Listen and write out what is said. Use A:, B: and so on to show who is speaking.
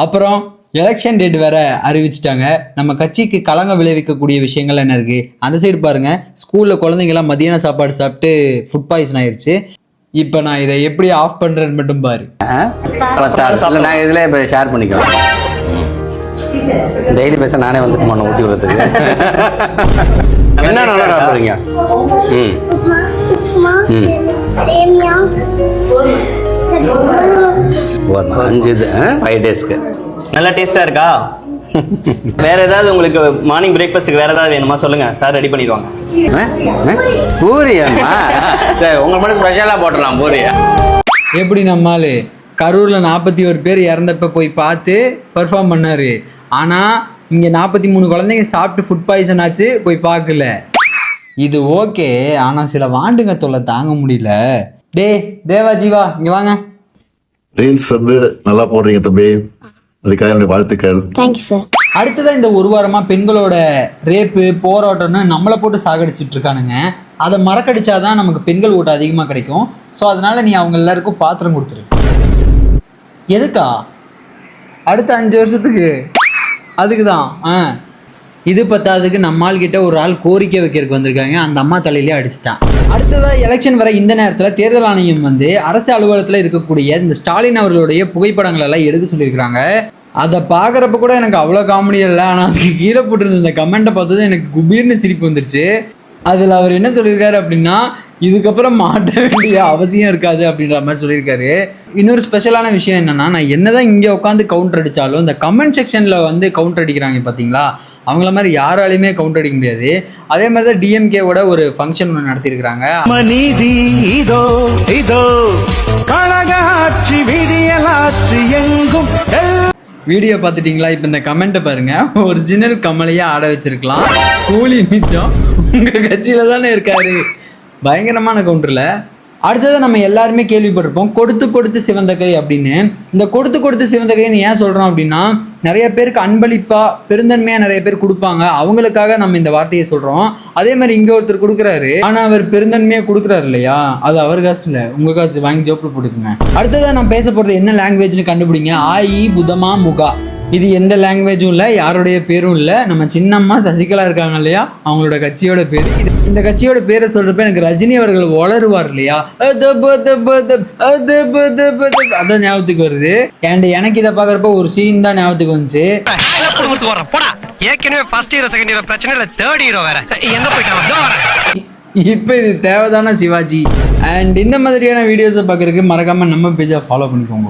A: அப்புறம் election date வேற அறிவிச்சிட்டாங்க. நம்ம கட்சிக்கு களங்கம் விளைவிக்கக்கூடிய விஷயங்கள் என்ன இருக்கு? அந்த சைடு பாருங்க, ஸ்கூல்ல குழந்தைங்கலாம் மதியான சாப்பாடு சாப்பிட்டு ஃபுட் பாய்சன் ஆயிடுச்சு. இப்போ நான் இதை எப்படி ஆஃப் பண்றேன்னு மட்டும் பாரு.
B: நான் இதுல இப்போ ஷேர் பண்ணிக்கலாம். டெய்லி பேச நானே வந்து மண்ணை ஊட்டி விடுறதுக்கு என்ன நல்லா சாப்பிடுறீங்க? ஒரு 5 இது 5 டேஸ்க்கு
C: நல்லா டேஸ்டா இருக்கா? வேற ஏதாவது உங்களுக்கு மார்னிங் பிரேக்ஃபாஸ்ட்டுக்கு வேற ஏதாவது வேணுமா சொல்லுங்க, சார் ரெடி பண்ணிடுவாங்க.
B: பூரியாம்மா உங்களுக்கு மட்டும் ஸ்பெஷலாக போட்டுடலாம் பூரியா.
A: எப்படி நம்மால் கரூரில் 41 பேர் இறந்தப்ப போய் பார்த்து பெர்ஃபார்ம் பண்ணாரு. ஆனால் இங்கே 43 குழந்தைங்க சாப்பிட்டு ஃபுட் பாய்சன் ஆச்சு, போய் பார்க்கல. இது ஓகே, ஆனால் சில வாண்டுங்க தொல்லை தாங்க முடியல. தேவா ஜீவா இங்கே வாங்க.
D: ரீல்ஸ் வந்து நல்லா போடுறீங்க தம்பி, அதுக்காக என்னுடைய வாழ்த்துக்கள்.
E: Thank you sir.
A: அடுத்ததான் இந்த ஒரு வாரமாக பெண்களோட ரேப்பு போராட்டம்னு நம்மளை போட்டு சாகடிச்சிட்டு இருக்கானுங்க. அதை மறக்கடிச்சாதான் நமக்கு பெண்கள் ஓட்டு அதிகமாக கிடைக்கும். ஸோ அதனால நீ அவங்க எல்லாருக்கும் பாத்திரம் கொடுத்துரு. எதுக்கா? அடுத்த 5 வருஷத்துக்கு அதுக்கு தான். இது பத்தாததுக்கு நம்ம ஆள்கிட்ட ஒரு ஆள் கோரிக்கை வைக்கிறதுக்கு வந்திருக்காங்க. அந்த அம்மா தலையிலே அடிச்சிட்டான். அடுத்ததாக எலெக்ஷன் வர இந்த நேரத்தில் தேர்தல் ஆணையம் வந்து அரசு அலுவலகத்தில் இருக்கக்கூடிய இந்த ஸ்டாலின் அவர்களுடைய புகைப்படங்கள் எல்லாம் எடுக்க சொல்லியிருக்கிறாங்க. அதை பார்க்குறப்ப கூட எனக்கு அவ்வளோ காமெடி இல்லை. ஆனால் அதுக்கு கீழே போட்டிருந்த இந்த கமெண்ட்டை பார்த்தது எனக்கு குபீர்னு சிரிப்பு வந்துருச்சு. அதில் அவர் என்ன சொல்லியிருக்காரு அப்படின்னா, இதுக்கப்புறம் மாட்ட வேண்டிய அவசியம் இருக்காது அப்படின்ற மாதிரி சொல்லியிருக்காரு. இன்னொரு ஸ்பெஷலான விஷயம் என்னென்னா, நான் என்னதான் இங்கே உட்காந்து கவுண்டர் அடித்தாலும் இந்த கமெண்ட் செக்ஷனில் வந்து கவுண்டர் அடிக்கிறாங்க பார்த்தீங்களா, அவங்கள மாதிரி யாராலையுமே கவுண்டர் அடிக்க முடியாது. அதே மாதிரி தான் டிஎம்கேவோட ஒரு ஃபங்க்ஷன் ஒன்று நடத்தியிருக்கிறாங்க. வீடியோ பார்த்துட்டிங்களா? இப்போ இந்த கமெண்ட்டை பாருங்க. ஒரிஜினல் கமலையாக ஆட வச்சிருக்கலாம், கூலி மிச்சம் உங்கள் கட்சியில் தானே இருக்காரு. பயங்கரமான கவுண்டரில். அடுத்தது நம்ம எல்லாருமே கேள்விப்பட்டிருப்போம் கொடுத்து கொடுத்து சிவந்த கை அப்படின்னு. இந்த கொடுத்து கொடுத்து சிவந்த கைன்னு ஏன் சொல்கிறோம் அப்படின்னா, நிறைய பேருக்கு அன்பளிப்பாக பெருந்தன்மையாக நிறைய பேர் கொடுப்பாங்க, அவங்களுக்காக நம்ம இந்த வார்த்தையை சொல்கிறோம். அதே மாதிரி இங்கே ஒருத்தர் கொடுக்குறாரு, ஆனால் அவர் பெருந்தன்மையாக கொடுக்குறாரு இல்லையா, அது அவர் காசு இல்லை, உங்கள் காசு, வாங்கி ஜோப்பில் போட்டுக்குங்க. அடுத்ததாக நான் பேச போகிறது என்ன லாங்குவேஜ்னு கண்டுபிடிங்க. ஆயி புதமா முகா. இது எந்த லாங்குவேஜும் இல்லை, யாருடைய பேரும் இல்லை. நம்ம சின்னம்மா சசிகலா இருக்காங்க இல்லையா, அவங்களோட கட்சியோட பேர். இந்த கட்சியோட பேரை சொல்றப்ப எனக்கு ரஜினி அவர்கள் வளருவார் இல்லையா, அதான் ஞாபகத்துக்கு வருது. அண்ட் எனக்கு இதை பார்க்குறப்ப ஒரு சீன் தான் ஞாபகத்துக்கு வந்துச்சு. இப்போ இது தேவைதானா சிவாஜி? அண்ட் இந்த மாதிரியான வீடியோஸை பார்க்குறதுக்கு மறக்காம நம்ம பேஜை ஃபாலோ பண்ணிக்கோங்க.